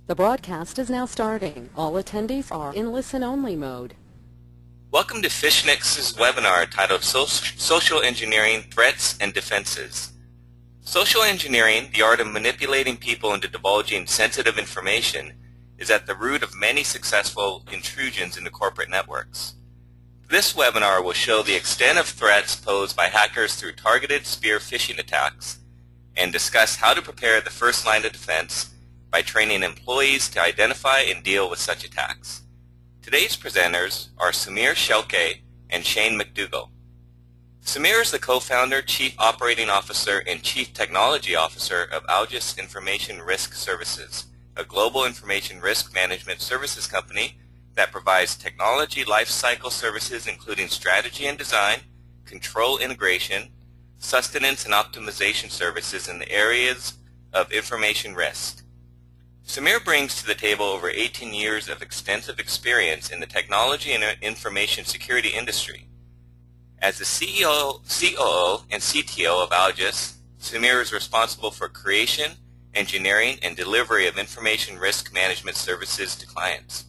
The broadcast is now starting. All attendees are in listen-only mode. Welcome to Fishnix's webinar titled Social Engineering Threats and Defenses. Social engineering, the art of manipulating people into divulging sensitive information, is at the root of many successful intrusions into corporate networks. This webinar will show the extent of threats posed by hackers through targeted spear phishing attacks and discuss how to prepare the first line of defense by training employees to identify and deal with such attacks. Today's presenters are Samir Shelke and Shane McDougall. Samir is the co-founder, Chief Operating Officer, and Chief Technology Officer of Algis Information Risk Services, a global information risk management services company that provides technology lifecycle services including strategy and design, control integration, sustenance and optimization services in the areas of information risk. Samir brings to the table over 18 years of extensive experience in the technology and information security industry. As the CEO, COO, and CTO of Algis, Samir is responsible for creation, engineering, and delivery of information risk management services to clients.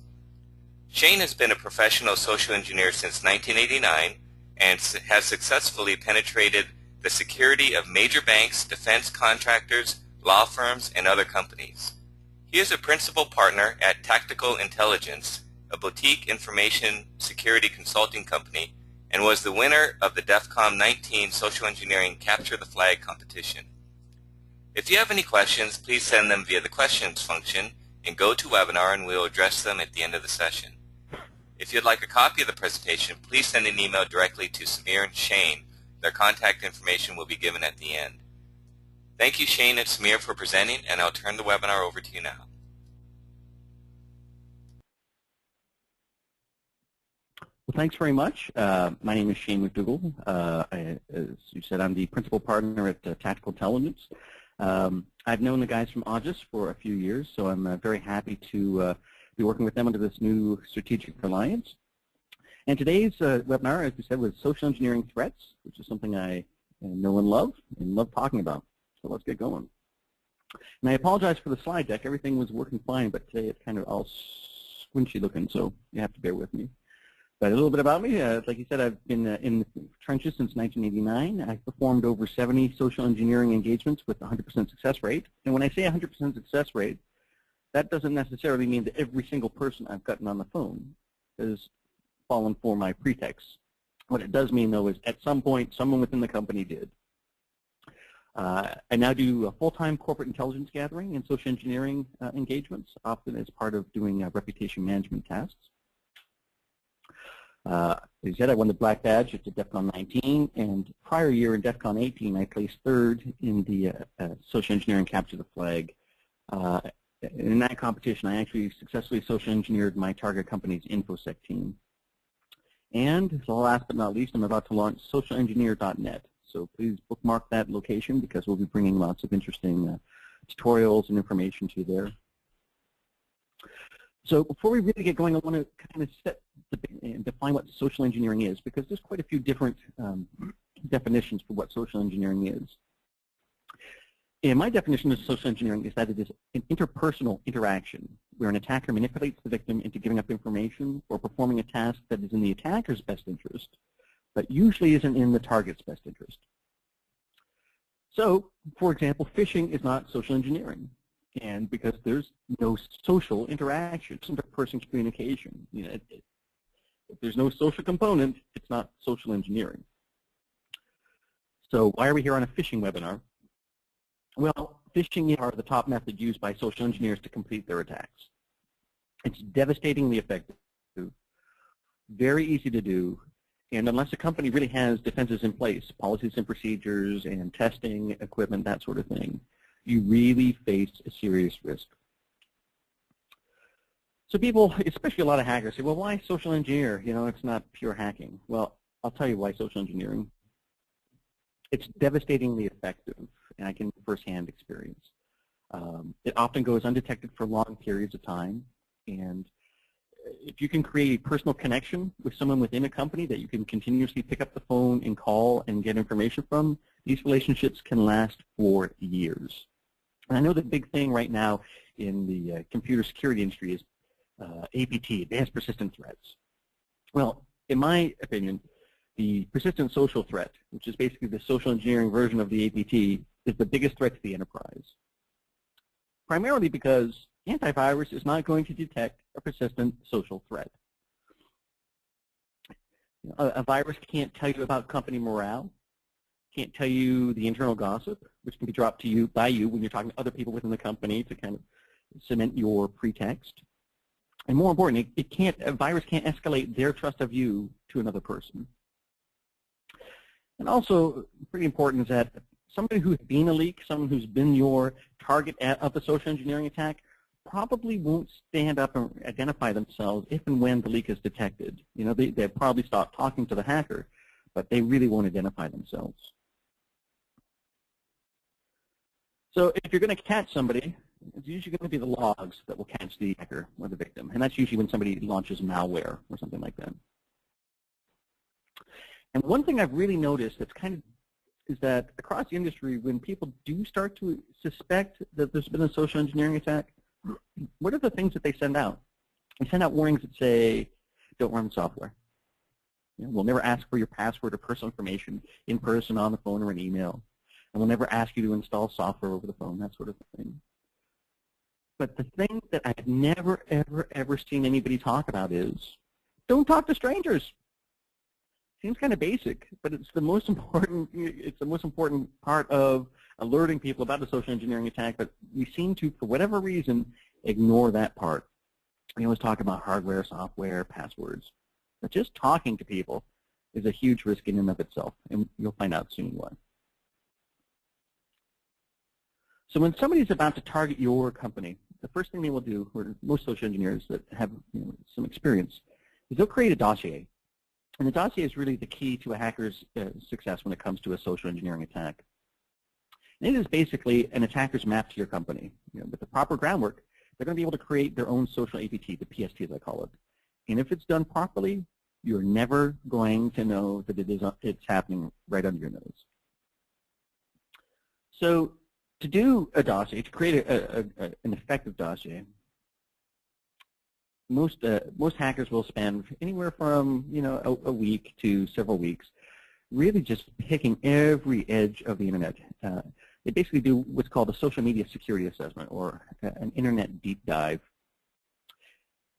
Shane has been a professional social engineer since 1989 and has successfully penetrated the security of major banks, defense contractors, law firms, and other companies. He is a principal partner at Tactical Intelligence, a boutique information security consulting company, and was the winner of the DEFCON 19 Social Engineering Capture the Flag competition. If you have any questions, please send them via the questions function in GoToWebinar and we will address them at the end of the session. If you'd like a copy of the presentation, please send an email directly to Samir and Shane. Their contact information will be given at the end. Thank you, Shane and Samir, for presenting, and I'll turn the webinar over to you now. Well, thanks very much. My name is Shane McDougall. As you said, I'm the principal partner at Tactical Intelligence. I've known the guys from Algis for a few years, so I'm very happy to be working with them under this new strategic alliance. And today's webinar, as you said, was social engineering threats, which is something I know and love talking about. So let's get going. And I apologize for the slide deck. Everything was working fine, but today it's kind of all squinchy looking, so you have to bear with me. But a little bit about me, like you said, I've been in the trenches since 1989. I've performed over 70 social engineering engagements with 100% success rate. And when I say 100% success rate, that doesn't necessarily mean that every single person I've gotten on the phone has fallen for my pretext. What it does mean, though, is at some point, someone within the company did. I now do a full-time corporate intelligence gathering and social engineering engagements, often as part of doing reputation management tasks. As you said, I won the Black Badge at the DEFCON 19, and prior year in DEFCON 18, I placed third in the social engineering Capture the Flag. In that competition, I actually successfully social engineered my target company's InfoSec team. And last but not least, I'm about to launch socialengineer.net. So please bookmark that location because we'll be bringing lots of interesting tutorials and information to you there. So before we really get going, I want to kind of define what social engineering is, because there's quite a few different definitions for what social engineering is. And my definition of social engineering is that it is an interpersonal interaction where an attacker manipulates the victim into giving up information or performing a task that is in the attacker's best interest, but usually isn't in the target's best interest. So, for example, phishing is not social engineering, and because there's no social interaction, it's interpersonal communication. You know, if there's no social component, it's not social engineering. So why are we here on a phishing webinar? Well, phishing are the top method used by social engineers to complete their attacks. It's devastatingly effective, very easy to do, and unless a company really has defenses in place, policies and procedures and testing, equipment, that sort of thing, you really face a serious risk. So people, especially a lot of hackers, say, well, why social engineer? You know, it's not pure hacking. Well, I'll tell you why social engineering. It's devastatingly effective, and I can firsthand experience. It often goes undetected for long periods of time, and if you can create a personal connection with someone within a company that you can continuously pick up the phone and call and get information from, these relationships can last for years. And I know the big thing right now in the computer security industry is APT, Advanced Persistent Threats. Well, in my opinion, the persistent social threat, which is basically the social engineering version of the APT, is the biggest threat to the enterprise. Primarily because antivirus is not going to detect a persistent social threat. A virus can't tell you about company morale, can't tell you the internal gossip, which can be dropped to you by you when you're talking to other people within the company to kind of cement your pretext. And more importantly, a virus can't escalate their trust of you to another person. And also, pretty important is that somebody who's been a leak, someone who's been your target of the social engineering attack, probably won't stand up and identify themselves if and when the leak is detected. You know, they probably stop talking to the hacker, but they really won't identify themselves. So if you're going to catch somebody, it's usually going to be the logs that will catch the hacker or the victim, and that's usually when somebody launches malware or something like that. And one thing I've really noticed that's is that across the industry, when people do start to suspect that there's been a social engineering attack, what are the things that they send out? They send out warnings that say, don't run software. You know, we'll never ask for your password or personal information in person, on the phone, or an email. And we'll never ask you to install software over the phone, that sort of thing. But the thing that I've never, ever, ever seen anybody talk about is, don't talk to strangers. Seems kind of basic, but it's the most important. It's the most important part of alerting people about the social engineering attack. But we seem to, for whatever reason, ignore that part. We always talk about hardware, software, passwords, but just talking to people is a huge risk in and of itself, and you'll find out soon why. So when somebody's about to target your company, the first thing they will do, or most social engineers that have some experience, is they'll create a dossier. And the dossier is really the key to a hacker's success when it comes to a social engineering attack. And it is basically an attacker's map to your company. With the proper groundwork, they're going to be able to create their own social APT, the PST as I call it. And if it's done properly, you're never going to know that it's happening right under your nose. So to do a dossier, to create an effective dossier, most hackers will spend anywhere from a week to several weeks really just picking every edge of the internet. They basically do what's called a social media security assessment, or an internet deep dive.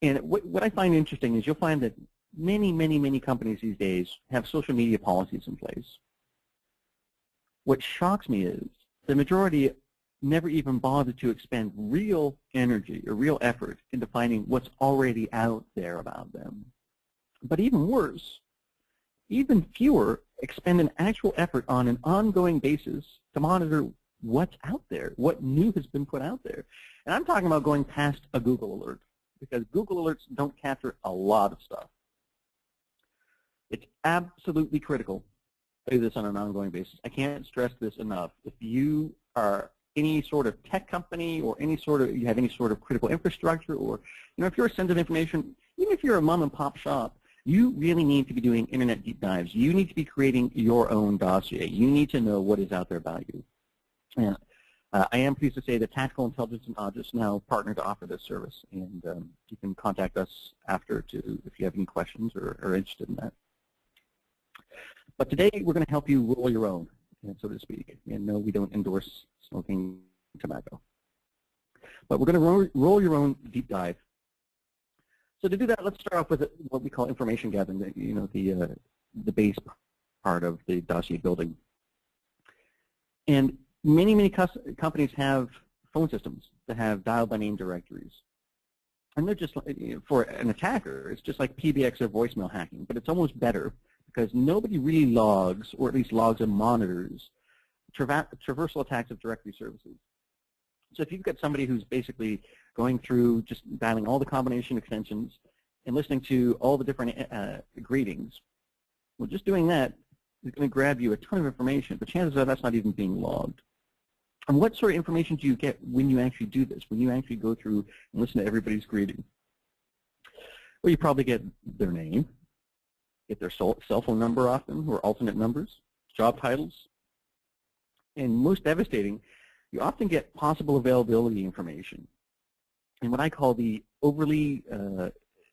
And what I find interesting is you'll find that many companies these days have social media policies in place. What shocks me is the majority never even bothered to expend real energy or real effort into finding what's already out there about them. But even worse, even fewer expend an actual effort on an ongoing basis to monitor what's out there, what new has been put out there. And I'm talking about going past a Google alert, because Google alerts don't capture a lot of stuff. It's absolutely critical to do this on an ongoing basis. I can't stress this enough. If you are any sort of tech company, or you have any sort of critical infrastructure, or if you're a center of information, even if you're a mom and pop shop, you really need to be doing internet deep dives. You need to be creating your own dossier. You need to know what is out there about you. And I am pleased to say that Tactical Intelligence and Aegis now partner to offer this service, and you can contact us after if you have any questions or are interested in that. But today we're going to help you roll your own, so to speak. And no, we don't endorse smoking tobacco. But we're going to roll your own deep dive. So to do that, let's start off with what we call information gathering, the base part of the dossier building. And many companies have phone systems that have dial-by-name directories. And they're just, for an attacker, it's just like PBX or voicemail hacking, but it's almost better because nobody really logs, or at least logs and monitors, traversal attacks of directory services. So if you've got somebody who's basically going through just dialing all the combination extensions and listening to all the different greetings, well, just doing that is going to grab you a ton of information, but chances are that's not even being logged. And what sort of information do you get when you actually do this, when you actually go through and listen to everybody's greeting? Well, you probably get their name, get their cell phone number often, or alternate numbers, job titles, and most devastating, you often get possible availability information and what I call the overly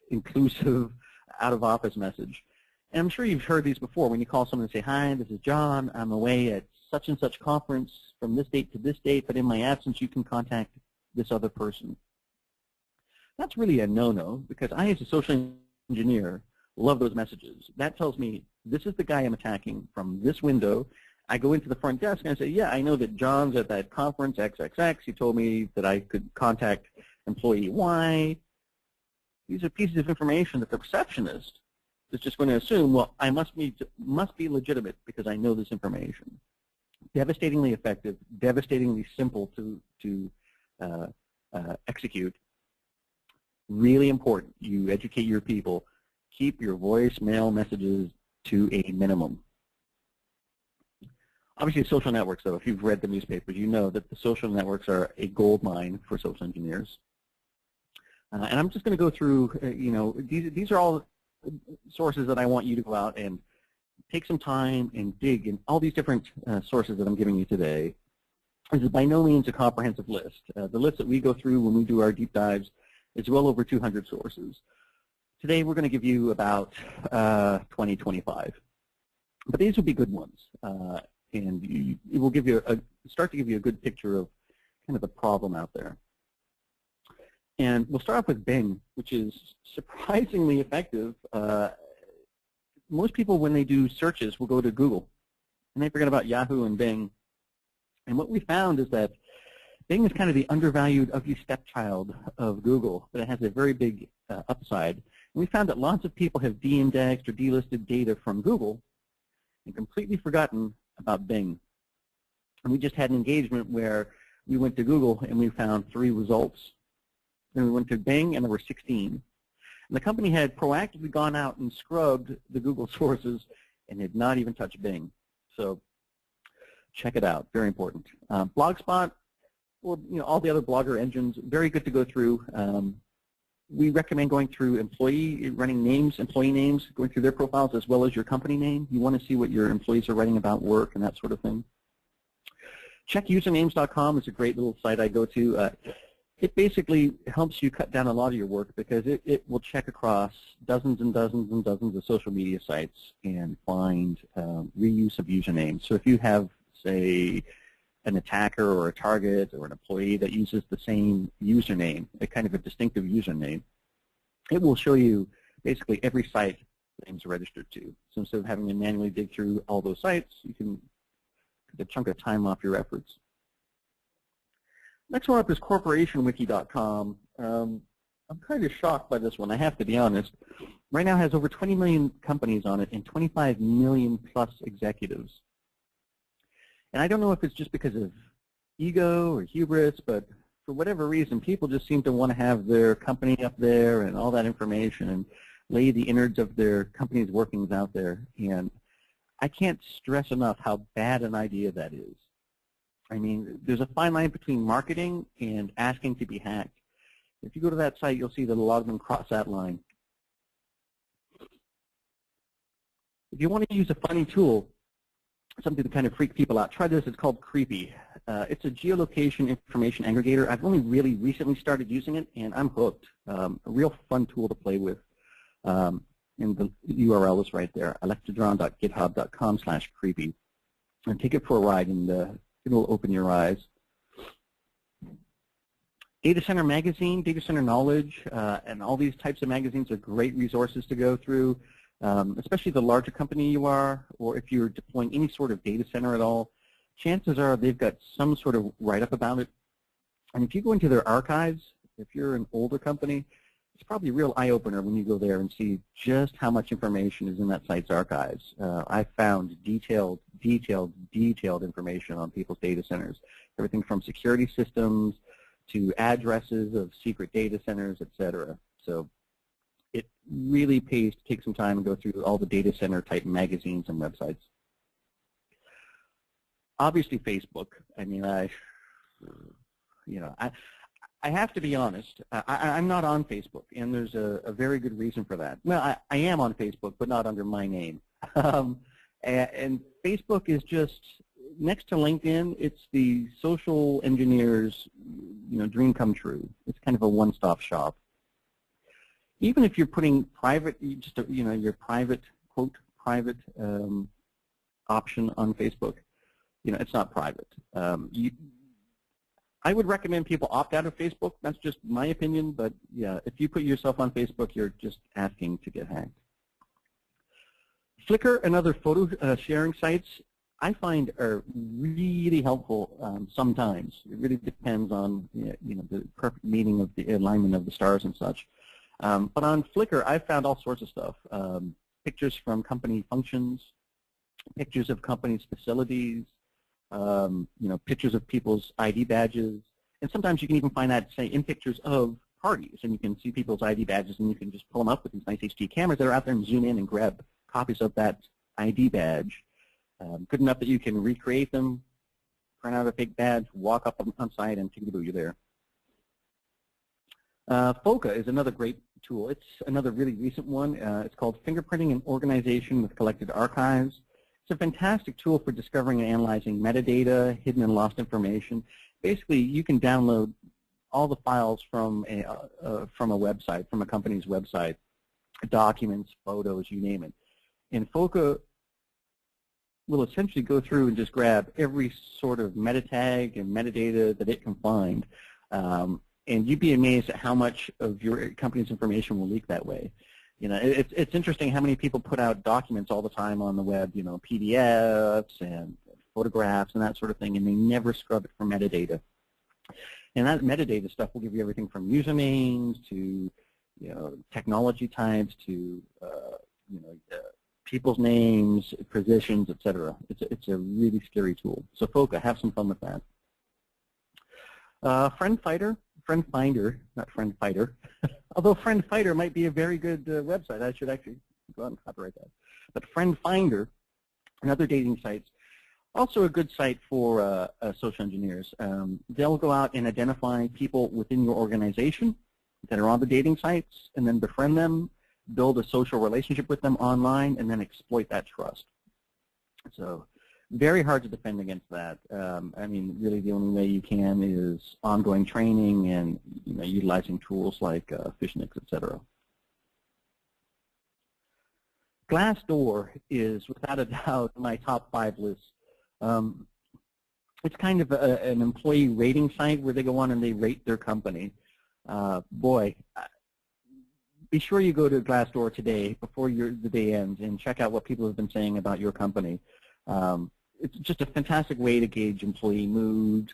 inclusive out-of-office message. And I'm sure you've heard these before when you call someone and say, hi, this is John. I'm away at such and such conference from this date to this date, but in my absence, you can contact this other person. That's really a no-no because I, as a social engineer, love those messages. That tells me this is the guy I'm attacking from this window. I go into the front desk and I say, yeah, I know that John's at that conference, XXX. He told me that I could contact employee Y. These are pieces of information that the receptionist is just going to assume, well, I must be legitimate because I know this information. Devastatingly effective, devastatingly simple to execute. Really important. You educate your people. Keep your voicemail messages to a minimum. Obviously, social networks, though, if you've read the newspapers, you know that the social networks are a gold mine for social engineers. And I'm just going to go through, these are all sources that I want you to go out and take some time and dig in all these different sources that I'm giving you today. This is by no means a comprehensive list. The list that we go through when we do our deep dives is well over 200 sources. Today we're going to give you about 20, 25. But these will be good ones. And it will give you start to give you a good picture of kind of the problem out there. And we'll start off with Bing, which is surprisingly effective. Most people, when they do searches, will go to Google, and they forget about Yahoo and Bing. And what we found is that Bing is kind of the undervalued, ugly stepchild of Google, but it has a very big upside. And we found that lots of people have de-indexed or delisted data from Google and completely forgotten about Bing. And we just had an engagement where we went to Google and we found 3 results. Then we went to Bing and there were 16. And the company had proactively gone out and scrubbed the Google sources and had not even touched Bing. So check it out, very important. Blogspot, or all the other blogger engines, very good to go through. We recommend going through employee names, going through their profiles as well as your company name. You want to see what your employees are writing about work and that sort of thing. Checkusernames.com is a great little site I go to. It basically helps you cut down a lot of your work because it will check across dozens and dozens and dozens of social media sites and find reuse of usernames. So if you have, say, an attacker or a target or an employee that uses the same username, a kind of a distinctive username, it will show you basically every site the name's registered to. So instead of having to manually dig through all those sites, you can get a chunk of time off your efforts. Next one up is corporationwiki.com. I'm kind of shocked by this one, I have to be honest. Right now it has over 20 million companies on it and 25 million plus executives. And I don't know if it's just because of ego or hubris, but for whatever reason, people just seem to want to have their company up there and all that information and lay the innards of their company's workings out there. And I can't stress enough how bad an idea that is. I mean, there's a fine line between marketing and asking to be hacked. If you go to that site, you'll see that a lot of them cross that line. If you want to use a funny tool, something to kind of freak people out, try this. It's called Creepy. It's a geolocation information aggregator. I've only really recently started using it, and I'm hooked. A real fun tool to play with. And the URL is right there, electrodron.github.com/creepy. And take it for a ride, and it will open your eyes. Data Center Magazine, Data Center Knowledge, and all these types of magazines are great resources to go through, especially the larger company you are, or if you're deploying any sort of data center at all. Chances are they've got some sort of write-up about it. And if you go into their archives, if you're an older company, it's probably a real eye-opener when you go there and see just how much information is in that site's archives. I found detailed information on people's data centers, everything from security systems to addresses of secret data centers, etc. So it really pays to take some time and go through all the data center type magazines and websites. Obviously Facebook. I mean, I have to be honest. I'm not on Facebook, and there's a very good reason for that. Well, I am on Facebook, but not under my name. And Facebook is just next to LinkedIn, it's the social engineer's, dream come true. It's kind of a one-stop shop. Even if you're putting private, your private, quote, private option on Facebook, it's not private. I would recommend people opt out of Facebook. That's just my opinion, but yeah, if you put yourself on Facebook, you're just asking to get hacked. Flickr and other photo sharing sites I find are really helpful sometimes. It really depends on the perfect meaning of the alignment of the stars and such. But on Flickr, I've found all sorts of stuff. Pictures from company functions, pictures of companies' facilities, pictures of people's ID badges, and sometimes you can even find that, say, in pictures of parties, and you can see people's ID badges, and you can just pull them up with these nice HD cameras that are out there and zoom in and grab copies of that ID badge. Good enough that you can recreate them, print out a fake badge, walk up on site, and tickety-boo, you're there. FOCA is another great tool. It's another really recent one. It's called Fingerprinting and Organization with Collected Archives. It's a fantastic tool for discovering and analyzing metadata, hidden and lost information. Basically, you can download all the files from a website, from a company's website, documents, photos, you name it. And FOCA will essentially go through and just grab every sort of meta tag and metadata that it can find. And you'd be amazed at how much of your company's information will leak that way. It's interesting how many people put out documents all the time on the web, PDFs and photographs and that sort of thing, and they never scrub it for metadata. And that metadata stuff will give you everything from usernames to, technology types to, people's names, positions, etc. It's a really scary tool. So FOCA, have some fun with that. Friend Finder, not Friend Fighter, although Friend Fighter might be a very good website. I should actually go out and copyright that. But Friend Finder and other dating sites, also a good site for social engineers. They'll go out and identify people within your organization that are on the dating sites and then befriend them, build a social relationship with them online, and then exploit that trust. So very hard to defend against that. Really the only way you can is ongoing training and utilizing tools like Phishnix, etc. Glassdoor is without a doubt my top 5 list. It's kind of an employee rating site where they go on and they rate their company. Be sure you go to Glassdoor today before the day ends and check out what people have been saying about your company. It's just a fantastic way to gauge employee mood.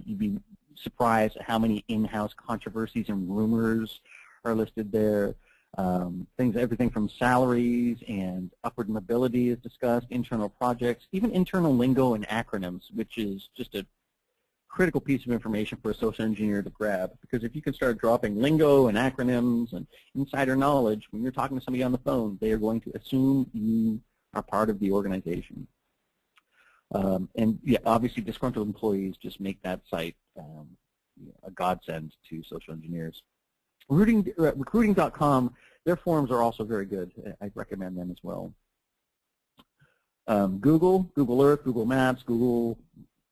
You'd be surprised at how many in-house controversies and rumors are listed there. Everything from salaries and upward mobility is discussed, internal projects, even internal lingo and acronyms, which is just a critical piece of information for a social engineer to grab, because if you can start dropping lingo and acronyms and insider knowledge when you're talking to somebody on the phone, they are going to assume you are part of the organization. And yeah, obviously disgruntled employees just make that site a godsend to social engineers. Recruiting.com, their forums are also very good. I'd recommend them as well. Google Earth, Google Maps, Google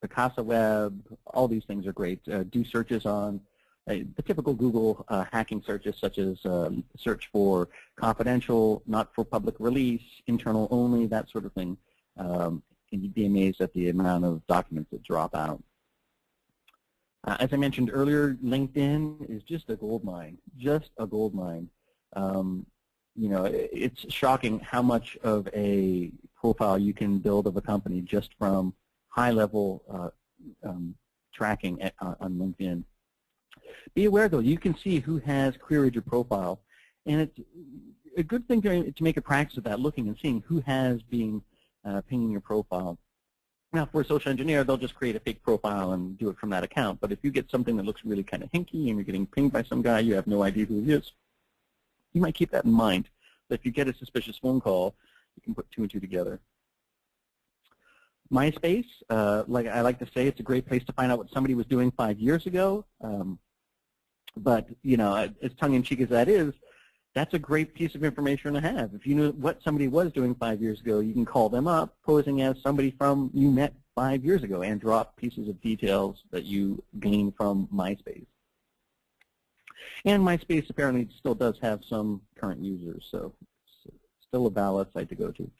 Picasa Web, all these things are great. Do searches on the typical Google hacking searches, such as search for confidential, not for public release, internal only, that sort of thing. And you'd be amazed at the amount of documents that drop out. As I mentioned earlier, LinkedIn is just a gold mine, just a gold mine. It's shocking how much of a profile you can build of a company just from high-level tracking on LinkedIn. Be aware, though, you can see who has queried your profile, and it's a good thing to make a practice of that, looking and seeing who has been pinging your profile. Now, for a social engineer, they'll just create a fake profile and do it from that account. But if you get something that looks really kind of hinky and you're getting pinged by some guy, you have no idea who he is, you might keep that in mind. But if you get a suspicious phone call, you can put 2 and 2 together. MySpace, like I like to say, it's a great place to find out what somebody was doing 5 years ago. But, as tongue-in-cheek as that is, that's a great piece of information to have. If you know what somebody was doing 5 years ago, you can call them up, posing as somebody you met 5 years ago and drop pieces of details that you gain from MySpace. And MySpace apparently still does have some current users, so it's still a valid site to go to.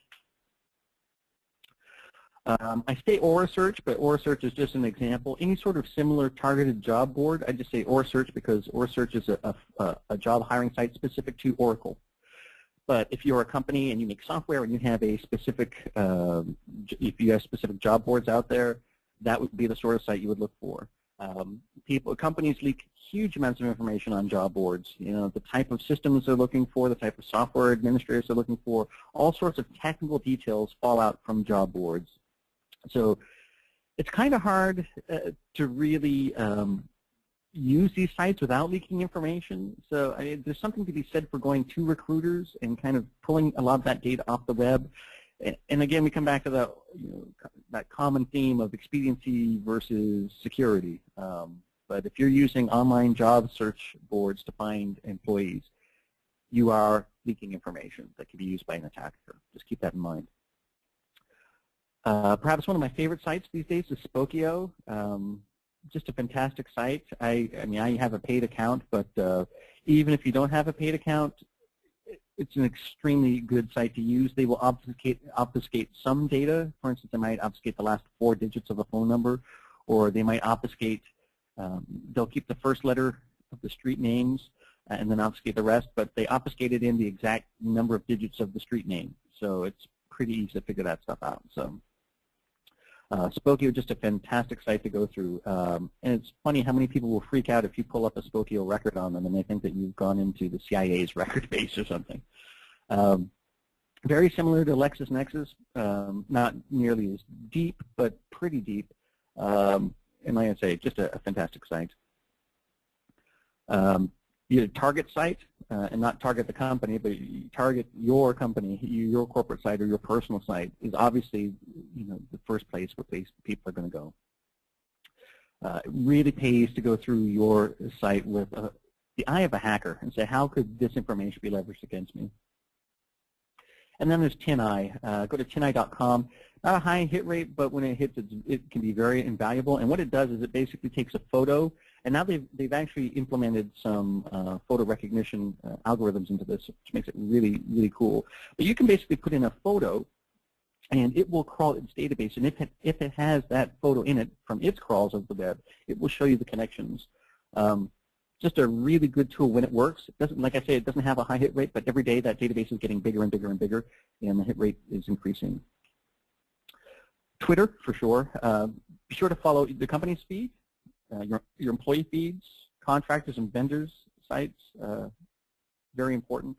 I say Aura Search, but Aura Search is just an example. Any sort of similar targeted job board, I just say Aura Search because Aura Search is a job hiring site specific to Oracle. But if you're a company and you make software and you have a specific, if you have specific job boards out there, that would be the sort of site you would look for. Companies leak huge amounts of information on job boards. You know, the type of systems they're looking for, the type of software administrators they're looking for, all sorts of technical details fall out from job boards. So it's kind of hard to really use these sites without leaking information. So there's something to be said for going to recruiters and kind of pulling a lot of that data off the web. And again, we come back to that, that common theme of expediency versus security. But if you're using online job search boards to find employees, you are leaking information that could be used by an attacker. Just keep that in mind. Perhaps one of my favorite sites these days is Spokeo. Just a fantastic site. I mean, I have a paid account, but even if you don't have a paid account, it's an extremely good site to use. They will obfuscate some data. For instance, they might obfuscate the last 4 digits of a phone number, or they might obfuscate, they'll keep the first letter of the street names and then obfuscate the rest, but they obfuscate it in the exact number of digits of the street name. So it's pretty easy to figure that stuff out. So Spokeo is just a fantastic site to go through. And it's funny how many people will freak out if you pull up a Spokeo record on them and they think that you've gone into the CIA's record base or something. Very similar to LexisNexis, not nearly as deep, but pretty deep. And like I say, just a fantastic site. You target site, and not target the company, but you target your company, your corporate site or your personal site is obviously, the first place where people are going to go. It really pays to go through your site with the eye of a hacker and say, how could this information be leveraged against me? And then there's TinEye. Go to tineye.com. Not a high hit rate, but when it hits, it can be very invaluable. And what it does is it basically takes a photo, and now they've actually implemented some photo recognition algorithms into this, which makes it really, really cool. But you can basically put in a photo, and it will crawl its database. And if it has that photo in it from its crawls of the web, it will show you the connections. Just a really good tool when it works. It doesn't, like I say, it doesn't have a high hit rate, but every day that database is getting bigger and bigger and bigger, and the hit rate is increasing. Twitter, for sure. Be sure to follow the company's feed, your employee feeds, contractors and vendors sites, very important.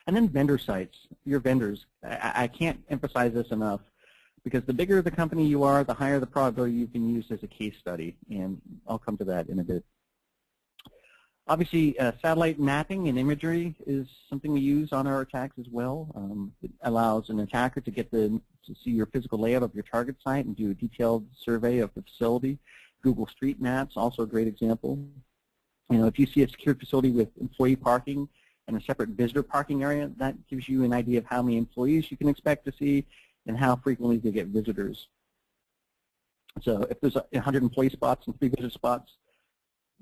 And then vendor sites, your vendors. I can't emphasize this enough, because the bigger the company you are, the higher the probability you can use as a case study, and I'll come to that in a bit. Obviously, satellite mapping and imagery is something we use on our attacks as well. It allows an attacker to get to see your physical layout of your target site and do a detailed survey of the facility. Google Street Maps, also a great example. If you see a secured facility with employee parking and a separate visitor parking area, that gives you an idea of how many employees you can expect to see and how frequently they get visitors. So if there's 100 employee spots and 3 visitor spots,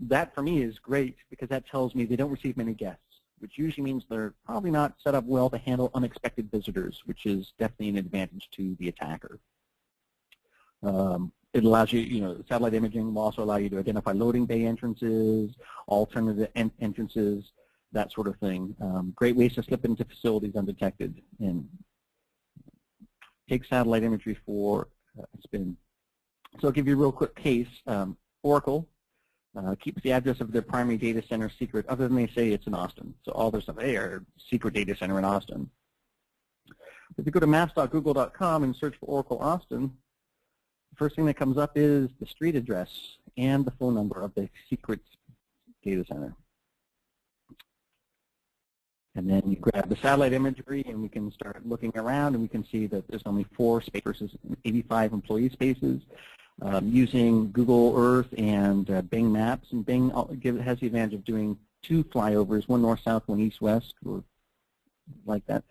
that for me is great, because that tells me they don't receive many guests, which usually means they're probably not set up well to handle unexpected visitors, which is definitely an advantage to the attacker. It allows you, satellite imaging will also allow you to identify loading bay entrances, alternative entrances, that sort of thing. Great ways to slip into facilities undetected, and take satellite imagery for a spin. So I'll give you a real quick case. Oracle keeps the address of their primary data center secret, other than they say it's in Austin. So all their stuff, hey, our secret data center in Austin. If you go to maps.google.com and search for Oracle Austin, the first thing that comes up is the street address and the phone number of the secret data center. And then you grab the satellite imagery, and we can start looking around, and we can see that there's only 4 spaces versus 85 employee spaces. Using Google Earth and Bing Maps, and Bing has the advantage of doing 2 flyovers, one north-south, one east-west, or like that.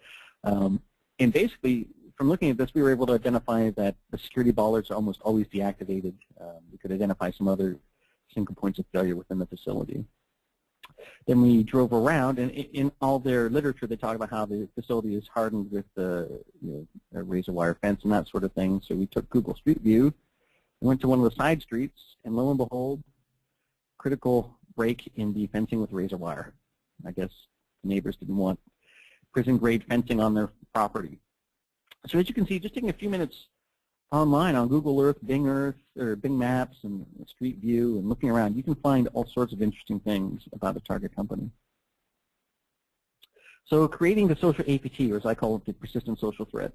And basically, from looking at this, we were able to identify that the security bollards are almost always deactivated. We could identify some other single points of failure within the facility. Then we drove around, and in all their literature, they talk about how the facility is hardened with the a razor wire fence and that sort of thing. So we took Google Street View, went to one of the side streets, and lo and behold, critical break in the fencing with razor wire. I guess the neighbors didn't want prison-grade fencing on their property. So as you can see, just taking a few minutes online on Google Earth, or Bing Maps, and Street View, and looking around, you can find all sorts of interesting things about a target company. So creating the social APT, or as I call it, the persistent social threat.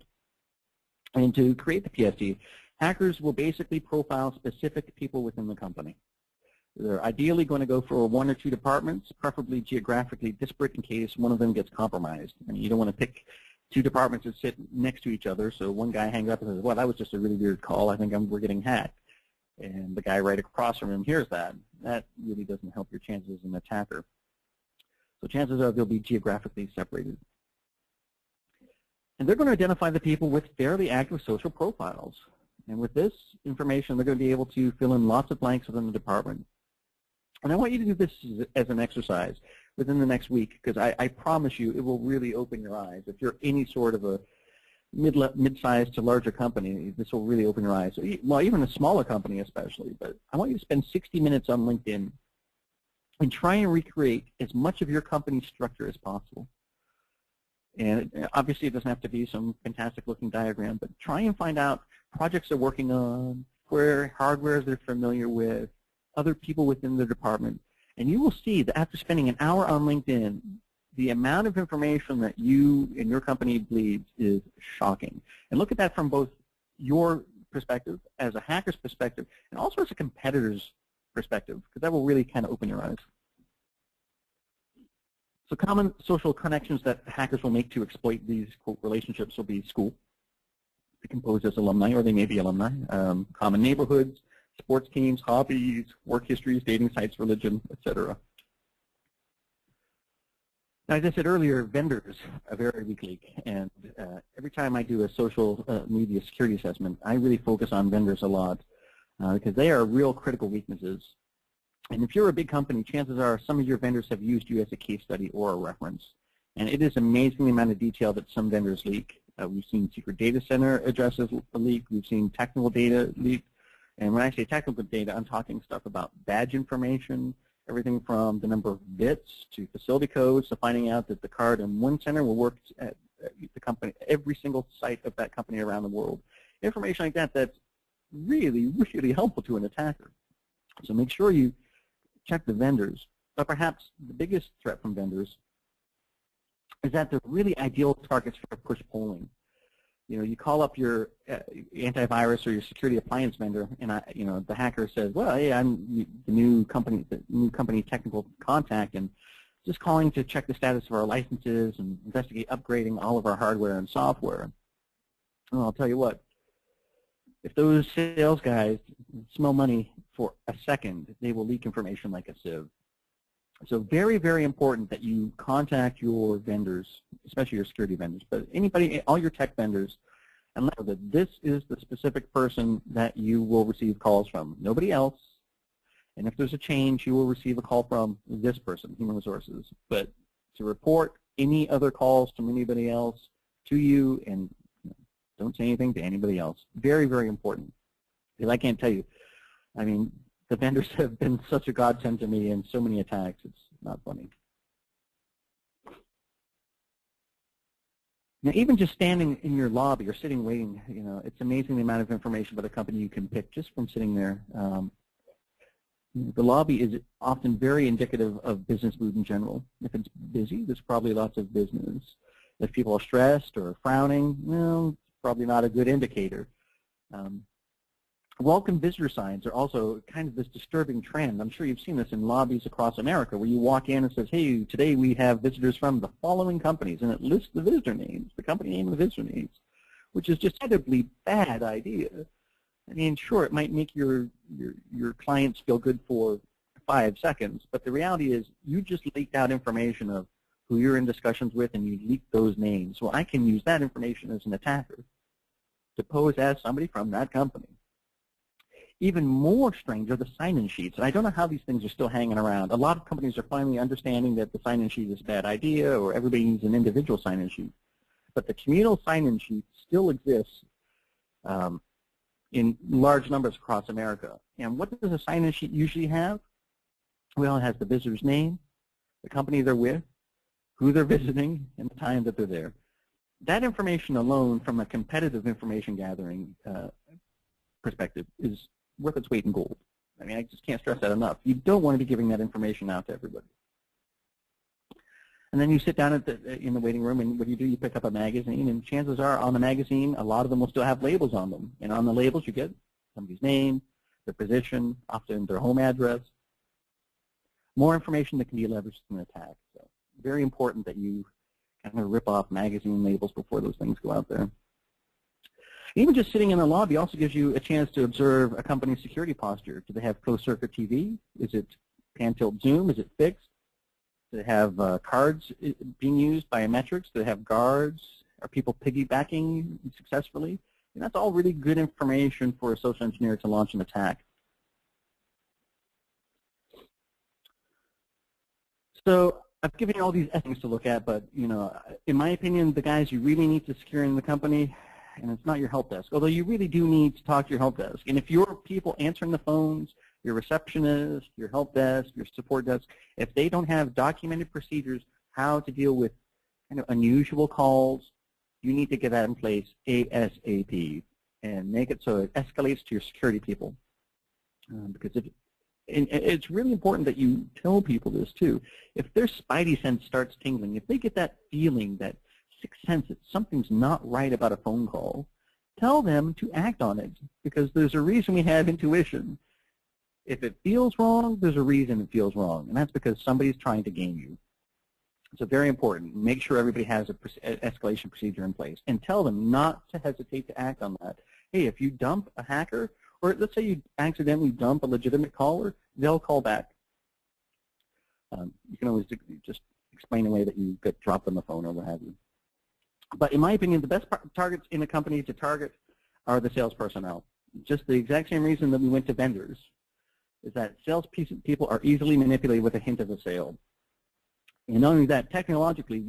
And to create the PSD, hackers will basically profile specific people within the company. They're ideally going to go for one or two departments, preferably geographically disparate in case one of them gets compromised. I mean, you don't want to pick two departments that sit next to each other, so one guy hangs up and says, well, that was just a really weird call. I think we're getting hacked. And the guy right across from him hears that. That really doesn't help your chances as an attacker. So chances are they'll be geographically separated. And they're going to identify the people with fairly active social profiles. And with this information, they're going to be able to fill in lots of blanks within the department. And I want you to do this as an exercise within the next week, because I promise you it will really open your eyes. If you're any sort of a mid-sized to larger company, this will really open your eyes. Well, even a smaller company especially. But I want you to spend 60 minutes on LinkedIn and try and recreate as much of your company's structure as possible. And obviously it doesn't have to be some fantastic looking diagram, but try and find out projects they're working on, where hardware they're familiar with, other people within the department. And you will see that after spending an hour on LinkedIn, the amount of information that you and your company bleeds is shocking. And look at that from both your perspective, as a hacker's perspective, and also as a competitor's perspective, because that will really kind of open your eyes. So common social connections that hackers will make to exploit these quote relationships will be school, composed as alumni, or they may be alumni, common neighborhoods, sports teams, hobbies, work histories, dating sites, religion, etc. Now, as I said earlier, vendors are very weak link, and every time I do a social media security assessment, I really focus on vendors a lot because they are real critical weaknesses. And if you're a big company, chances are some of your vendors have used you as a case study or a reference. And it is amazing the amount of detail that some vendors leak. We've seen secret data center addresses leak. We've seen technical data leak. And when I say technical data, I'm talking stuff about badge information, everything from the number of bits to facility codes to finding out that the card in one center will work at the company, every single site of that company around the world. Information like that that's really, really helpful to an attacker. So make sure you check the vendors. But perhaps the biggest threat from vendors is that they're really ideal targets for push polling. You know, you call up your antivirus or your security appliance vendor, and the hacker says, "Well, hey, I'm the new company technical contact, and just calling to check the status of our licenses and investigate upgrading all of our hardware and software." Well, I'll tell you what. If those sales guys smell money for a second, they will leak information like a sieve. So very, very important that you contact your vendors, especially your security vendors, but anybody, all your tech vendors, and let them know that this is the specific person that you will receive calls from, nobody else. And if there's a change, you will receive a call from this person, human resources. But to report any other calls from anybody else to you, and don't say anything to anybody else. Very, very important. Because I can't tell you, I mean, the vendors have been such a godsend to me in so many attacks, it's not funny. Now, even just standing in your lobby or sitting waiting, it's amazing the amount of information about a company you can pick just from sitting there. The lobby is often very indicative of business mood in general. If it's busy, there's probably lots of business. If people are stressed or frowning, well, it's probably not a good indicator. Welcome visitor signs are also kind of this disturbing trend. I'm sure you've seen this in lobbies across America where you walk in and it says, hey, today we have visitors from the following companies, and it lists the visitor names, the company name and the visitor names, which is just an incredibly bad idea. I mean, sure, it might make your clients feel good for 5 seconds, but the reality is you just leaked out information of who you're in discussions with, and you leaked those names. So I can use that information as an attacker. to pose as somebody from that company. Even more strange are the sign-in sheets. And I don't know how these things are still hanging around. A lot of companies are finally understanding that the sign-in sheet is a bad idea, or everybody needs an individual sign-in sheet. But the communal sign-in sheet still exists in large numbers across America. And what does a sign-in sheet usually have? Well, it has the visitor's name, the company they're with, who they're visiting, and the time that they're there. That information alone, from a competitive information gathering perspective, is worth its weight in gold. I mean, I just can't stress that enough. You don't want to be giving that information out to everybody. And then you sit down in the waiting room, and what do? You pick up a magazine, and chances are on the magazine, a lot of them will still have labels on them. And on the labels, you get somebody's name, their position, often their home address. More information that can be leveraged in an attack. So very important that you kind of rip off magazine labels before those things go out there. Even just sitting in the lobby also gives you a chance to observe a company's security posture. Do they have closed-circuit TV? Is it pan-tilt zoom? Is it fixed? Do they have cards being used, biometrics? Do they have guards? Are people piggybacking successfully? And that's all really good information for a social engineer to launch an attack. So I've given you all these things to look at, but in my opinion, the guys you really need to secure in the company, and it's not your help desk, although you really do need to talk to your help desk. And if your people answering the phones, your receptionist, your help desk, your support desk, if they don't have documented procedures how to deal with unusual calls, you need to get that in place ASAP and make it so it escalates to your security people. Because it's really important that you tell people this too. If their spidey sense starts tingling, if they get that feeling, that sixth sense that something's not right about a phone call, tell them to act on it, because there's a reason we have intuition. If it feels wrong, there's a reason it feels wrong, and that's because somebody's trying to game you. So very important. Make sure everybody has an escalation procedure in place, and tell them not to hesitate to act on that. Hey, if you dump a hacker, or let's say you accidentally dump a legitimate caller, they'll call back. You can always just explain away that you got dropped on the phone or what have you. But in my opinion, the best targets in a company to target are the sales personnel. Just the exact same reason that we went to vendors, is that sales people are easily manipulated with a hint of a sale. And not only that, technologically,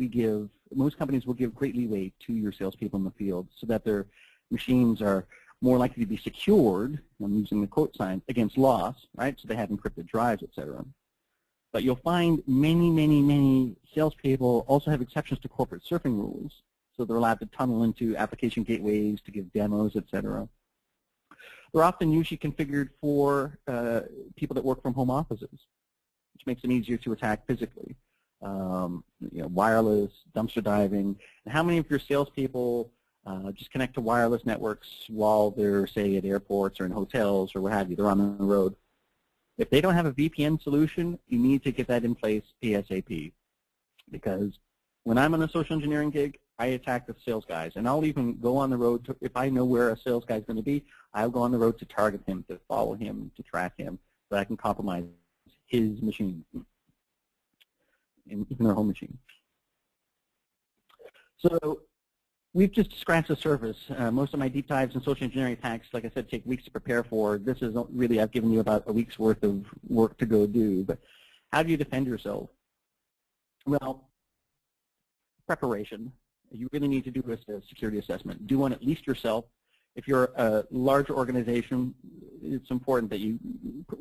most companies will give great leeway to your salespeople in the field so that their machines are more likely to be secured, I'm using the quote signs, against loss, right? So they have encrypted drives, et cetera. But you'll find many salespeople also have exceptions to corporate surfing rules. So they're allowed to tunnel into application gateways to give demos, et cetera. They're often usually configured for people that work from home offices, which makes them easier to attack physically. Wireless, dumpster diving. And how many of your salespeople just connect to wireless networks while they're, say, at airports or in hotels or what have you? They're on the road. If they don't have a VPN solution, you need to get that in place ASAP. Because when I'm on a social engineering gig, I attack the sales guys, and I'll even go on the road if I know where a sales guy is going to be. I'll go on the road to target him, to follow him, to track him, so I can compromise his machine, and even their home machine. So we've just scratched the surface. Most of my deep dives in social engineering attacks, like I said, take weeks to prepare for. This is really, I've given you about a week's worth of work to go do. But how do you defend yourself? Well, preparation. You really need to do a security assessment. Do one at least yourself. If you're a larger organization, it's important that you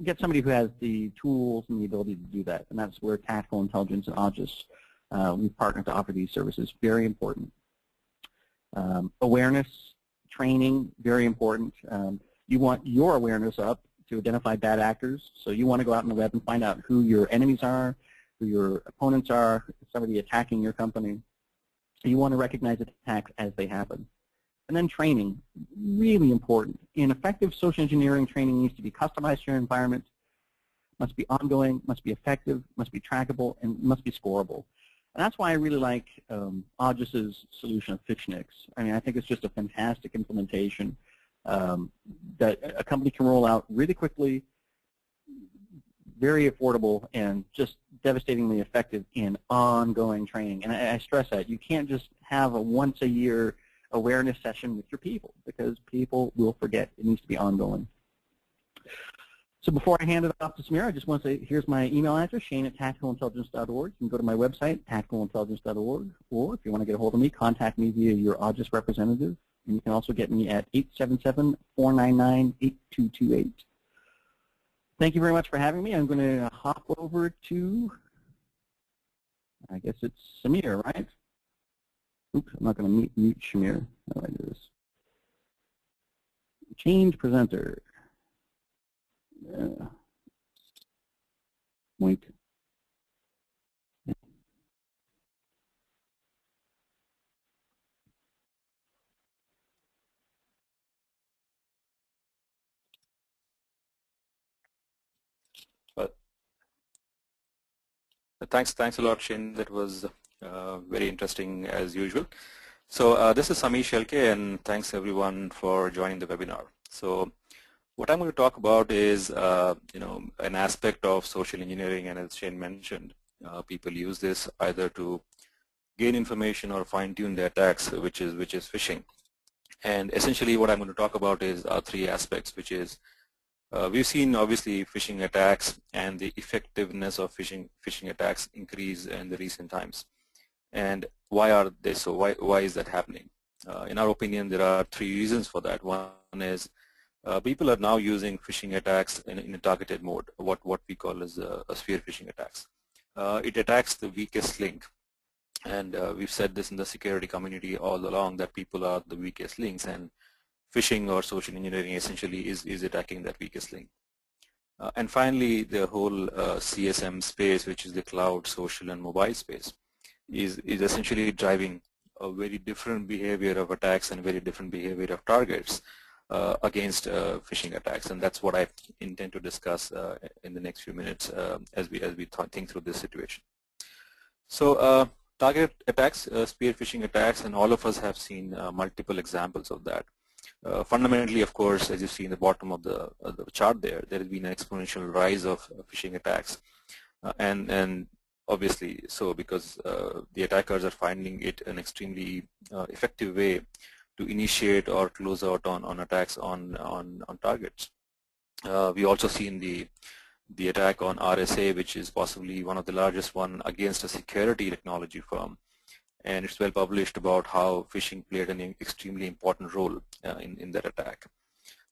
get somebody who has the tools and the ability to do that, and that's where Tactical Intelligence and Aegis, we've partnered to offer these services. Very important. Awareness, training, very important. You want your awareness up to identify bad actors, so you want to go out on the web and find out who your enemies are, who your opponents are, somebody attacking your company. You want to recognize attacks as they happen. And then training, really important. In effective social engineering, training needs to be customized to your environment, must be ongoing, must be effective, must be trackable, and must be scoreable. And that's why I really like Aegis's solution of Phishnix. I mean, I think it's just a fantastic implementation that a company can roll out really quickly, very affordable, and just devastatingly effective in ongoing training. And I stress that. You can't just have a once-a-year awareness session with your people, because people will forget. It needs to be ongoing. So before I hand it off to Samir, I just want to say, here's my email address, shane@tacticalintelligence.org. You can go to my website, tacticalintelligence.org, or if you want to get a hold of me, contact me via your AUGIS representative. And you can also get me at 877-499-8228. Thank you very much for having me. I'm going to hop over to, I guess it's Samir, right? Oops, I'm not going to mute Shamir. How do I do this? Change presenter. Wink. Thanks a lot, Shane. That was very interesting as usual. So this is Sami Shelke, and thanks everyone for joining the webinar. So what I'm going to talk about is an aspect of social engineering, and as Shane mentioned, people use this either to gain information or fine-tune their attacks, which is phishing. And essentially, what I'm going to talk about is three aspects, which is we've seen obviously phishing attacks and the effectiveness of phishing attacks increase in the recent times. And why are they so? Why is that happening? In our opinion, there are three reasons for that. One is people are now using phishing attacks in a targeted mode, what we call as a spear phishing attacks. It attacks the weakest link. And we've said this in the security community all along, that people are the weakest links, and phishing or social engineering essentially is attacking that weakest link. And finally, the whole CSM space, which is the cloud, social, and mobile space, is essentially driving a very different behavior of attacks and very different behavior of targets against phishing attacks. And that's what I intend to discuss in the next few minutes as we think through this situation. So target attacks, spear phishing attacks, and all of us have seen multiple examples of that. Fundamentally, of course, as you see in the bottom of the chart there has been an exponential rise of phishing attacks. And obviously, so because the attackers are finding it an extremely effective way to initiate or close out on attacks on targets. We also seen the attack on RSA, which is possibly one of the largest one against a security technology firm. And it's well published about how phishing played an extremely important role in that attack.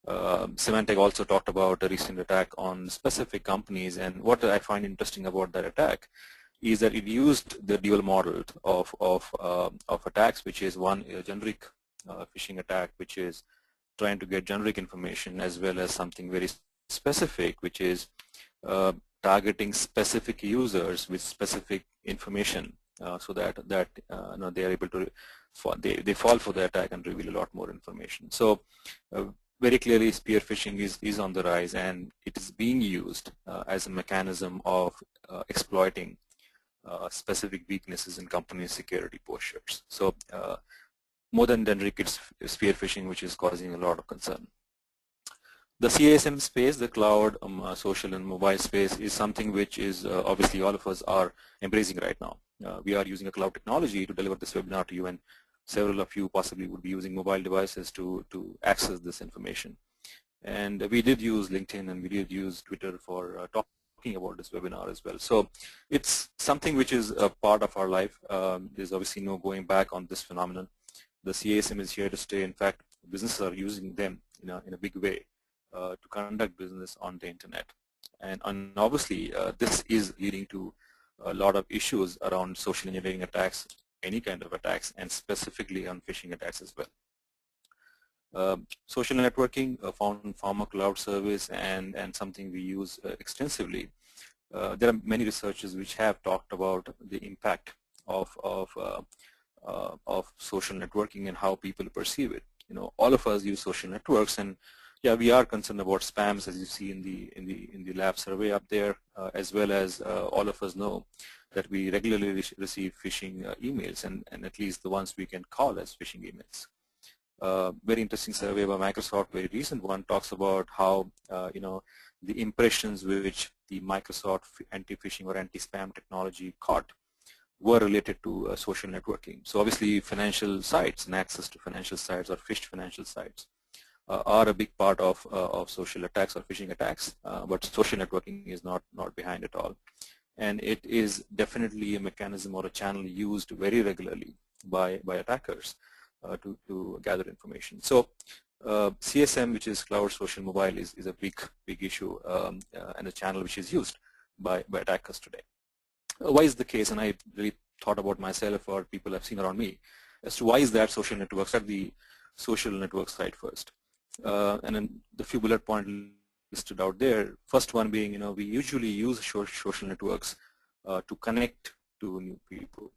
Symantec also talked about a recent attack on specific companies, and what I find interesting about that attack is that it used the dual model of attacks, which is one, a generic phishing attack, which is trying to get generic information, as well as something very specific, which is targeting specific users with specific information. So that they are able to they fall for the attack and reveal a lot more information. So very clearly, spear phishing is on the rise, and it is being used as a mechanism of exploiting specific weaknesses in company security postures. So more than generic, it's spear phishing, which is causing a lot of concern. The CSM space, the cloud, social, and mobile space, is something which is obviously all of us are embracing right now. We are using a cloud technology to deliver this webinar to you, and several of you possibly would be using mobile devices to access this information. And we did use LinkedIn, and we did use Twitter for talking about this webinar as well. So it's something which is a part of our life. There's obviously no going back on this phenomenon. The CSM is here to stay. In fact, businesses are using them in a big way to conduct business on the internet. And obviously, this is leading to a lot of issues around social engineering attacks, any kind of attacks, and specifically on phishing attacks as well. Social networking, former cloud service, and something we use extensively. There are many researchers which have talked about the impact of social networking and how people perceive it. All of us use social networks, and yeah, we are concerned about spams, as you see in the lab survey up there, as well as all of us know that we regularly receive phishing emails, and at least the ones we can call as phishing emails. Very interesting survey by Microsoft, very recent one, talks about how the impressions which the Microsoft anti-phishing or anti-spam technology caught were related to social networking. So obviously financial sites and access to financial sites or phished financial sites are a big part of social attacks or phishing attacks, but social networking is not behind it all. And it is definitely a mechanism or a channel used very regularly by attackers to gather information. So CSM, which is Cloud Social Mobile, is a big issue and a channel which is used by attackers today. Why is the case? And I really thought about myself or people I've seen around me as to why is that social networks at the social network side first. And then the few bullet points listed out there. First one being, we usually use social networks to connect to new people.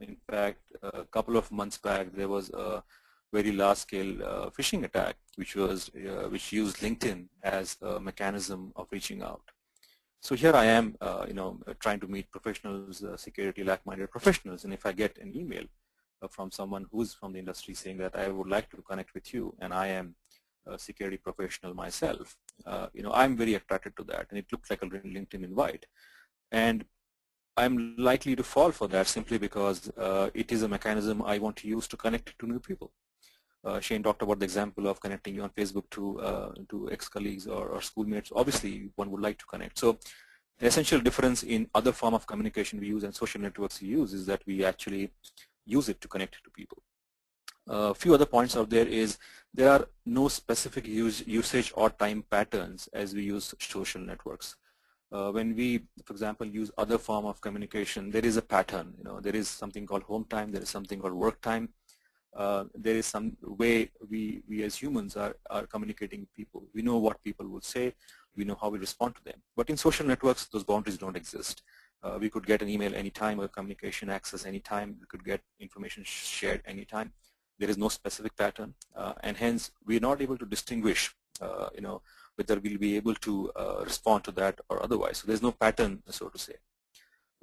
In fact, a couple of months back, there was a very large-scale phishing attack, which used LinkedIn as a mechanism of reaching out. So here I am, trying to meet professionals, security like-minded professionals, and if I get an email from someone who's from the industry saying that I would like to connect with you, and I am a security professional myself, I'm very attracted to that, and it looked like a LinkedIn invite, and I'm likely to fall for that simply because it is a mechanism I want to use to connect to new people. Shane talked about the example of connecting you on Facebook to ex-colleagues or schoolmates. Obviously, one would like to connect. So the essential difference in other form of communication we use and social networks we use is that we actually use it to connect to people. A few other points out there is there are no specific usage or time patterns as we use social networks. When we, for example, use other form of communication, there is a pattern. There is something called home time. There is something called work time. There is some way we as humans are communicating with people. We know what people will say. We know how we respond to them. But in social networks, those boundaries don't exist. We could get an email anytime or communication access anytime. We could get information shared anytime. There is no specific pattern, and hence we're not able to distinguish, whether we'll be able to respond to that or otherwise. So there's no pattern, so to say.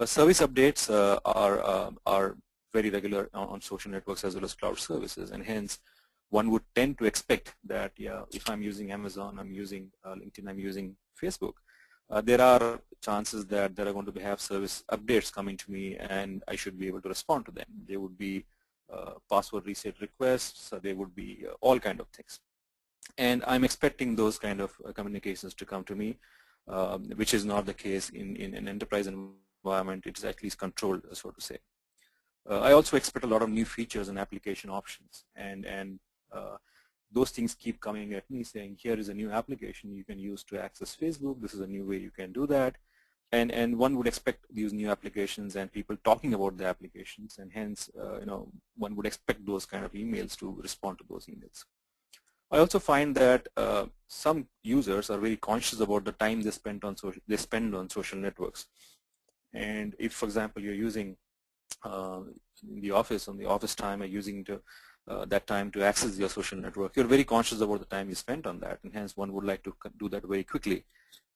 Service updates are very regular on social networks as well as cloud services, and hence one would tend to expect that, if I'm using Amazon, I'm using LinkedIn, I'm using Facebook, there are chances that there are going to have service updates coming to me, and I should be able to respond to them. There would be password reset requests, there would be all kind of things. And I'm expecting those kind of communications to come to me, which is not the case in an enterprise environment. It's at least controlled, so to say. I also expect a lot of new features and application options, and those things keep coming at me saying, here is a new application you can use to access Facebook. This is a new way you can do that. And one would expect these new applications and people talking about the applications, and hence, one would expect those kind of emails to respond to those emails. I also find that some users are very conscious about the time they spend on social networks. And if, for example, you're using in the office, on the office time, or using that time to access your social network, you're very conscious about the time you spent on that, and hence one would like to do that very quickly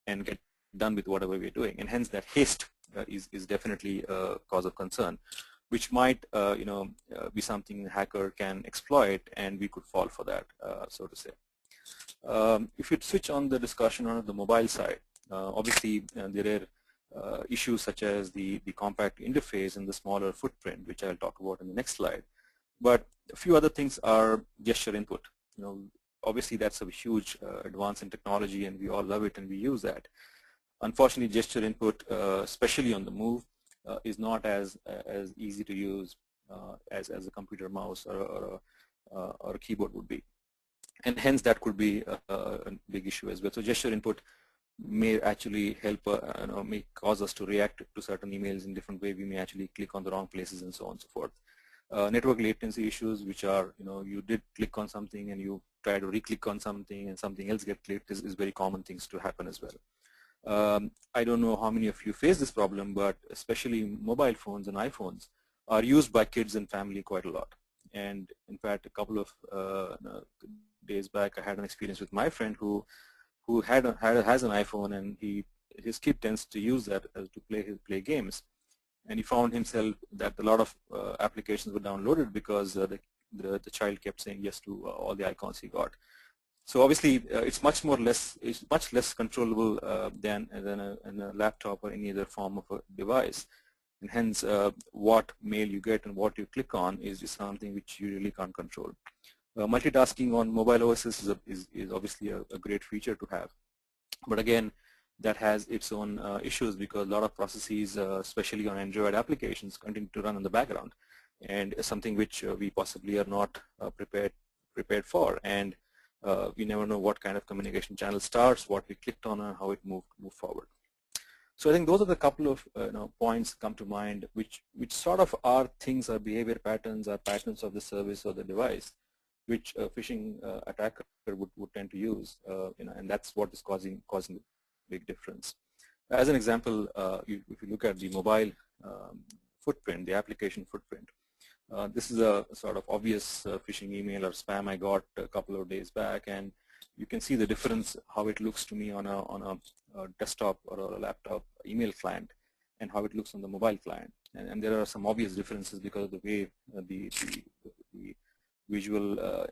and get done with whatever we're doing, and hence that haste is definitely a cause of concern, which might be something a hacker can exploit, and we could fall for that, so to say. If you switch on the discussion on the mobile side, obviously there are issues such as the compact interface and the smaller footprint, which I'll talk about in the next slide. But a few other things are gesture input. Obviously that's a huge advance in technology, and we all love it and we use that. Unfortunately, gesture input, especially on the move, is not as easy to use as a computer mouse or a keyboard would be, and hence that could be a big issue as well. So gesture input may actually help, may cause us to react to certain emails in different way. We may actually click on the wrong places and so on and so forth. Network latency issues, which are, you did click on something and you try to re-click on something and something else get clicked, is very common things to happen as well. I don't know how many of you face this problem, but especially mobile phones and iPhones are used by kids and family quite a lot. And in fact, a couple of days back, I had an experience with my friend who has an iPhone, and his kid tends to use that to play games. And he found himself that a lot of applications were downloaded because the child kept saying yes to all the icons he got. So obviously, it's much less controllable than a laptop or any other form of a device. and hence what mail you get and what you click on is something which you really can't control. Multitasking on mobile OSs is obviously a great feature to have, but again, that has its own issues because a lot of processes, especially on Android applications, continue to run in the background, and something which we possibly are not prepared for, and we never know what kind of communication channel starts, what we clicked on, and how it moved forward. So I think those are the couple of points come to mind, which sort of are things, are behavior patterns, are patterns of the service or the device, which a phishing attacker would tend to use, and that's what is causing the big difference. As an example, if you look at the mobile footprint, the application footprint, this is a sort of obvious phishing email or spam I got a couple of days back, and you can see the difference how it looks to me on a desktop or a laptop email client and how it looks on the mobile client. And there are some obvious differences because of the way the visual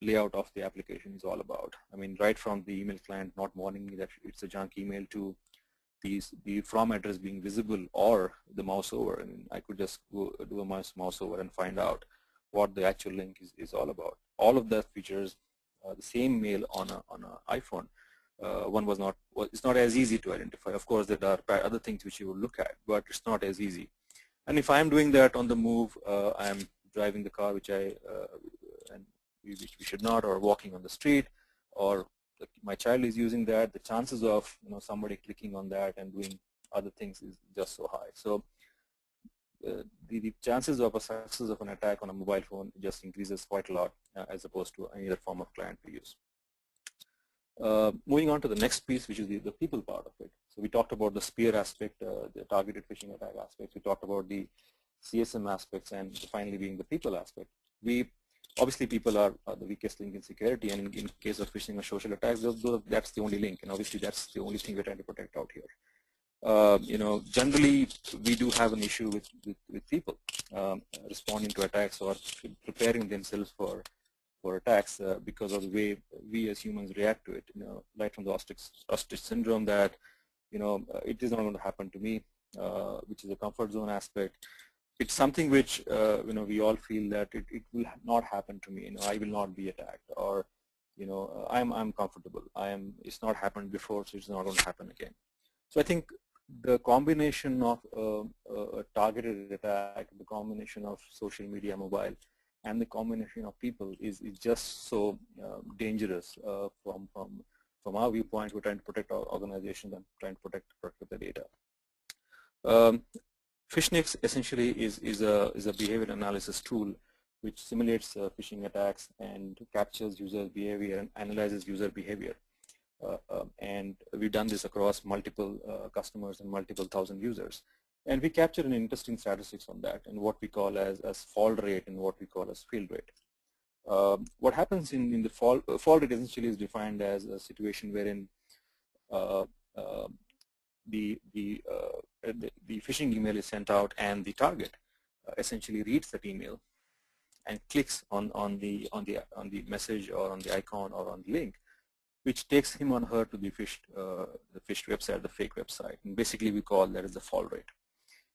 layout of the application is all about. I mean, right from the email client not warning me that it's a junk email to the from address being visible or the mouse over. I mean, I could just go do a mouse over and find out what the actual link is all about. All of that features the same mail on an iPhone. It's not as easy to identify. Of course, there are other things which you will look at, but it's not as easy. And if I'm doing that on the move, I'm driving the car, which we should not, or walking on the street, or my child is using that, the chances of somebody clicking on that and doing other things is just so high. So the chances of a success of an attack on a mobile phone just increases quite a lot as opposed to any other form of client we use. Moving on to the next piece, which is the people part of it. So we talked about the spear aspect, the targeted phishing attack aspects. We talked about the CSM aspects, and finally being the people aspect. Obviously people are the weakest link in security, and in case of phishing or social attacks, that's the only link, and obviously that's the only thing we're trying to protect out here. Generally we do have an issue with people responding to attacks or preparing themselves for attacks because of the way we as humans react to it. Right from the ostrich syndrome that it is not going to happen to me, which is a comfort zone aspect. It's something which we all feel that it will not happen to me. I will not be attacked, or I'm comfortable. It's not happened before, so it's not going to happen again. So I think the combination of a targeted attack, the combination of social media, mobile, and the combination of people is just so dangerous from our viewpoint. We're trying to protect our organizations and trying to protect the data. Phishnix essentially is a behavior analysis tool which simulates phishing attacks and captures user behavior and analyzes user behavior. And we've done this across multiple customers and multiple thousand users. And we capture an interesting statistics on that, and what we call as fall rate and what we call as fail rate. What happens in the fall rate essentially is defined as a situation wherein the phishing email is sent out, and the target essentially reads that email and clicks on the message or on the icon or on the link, which takes him or her to the phished website, the fake website. And basically we call that as the fall rate.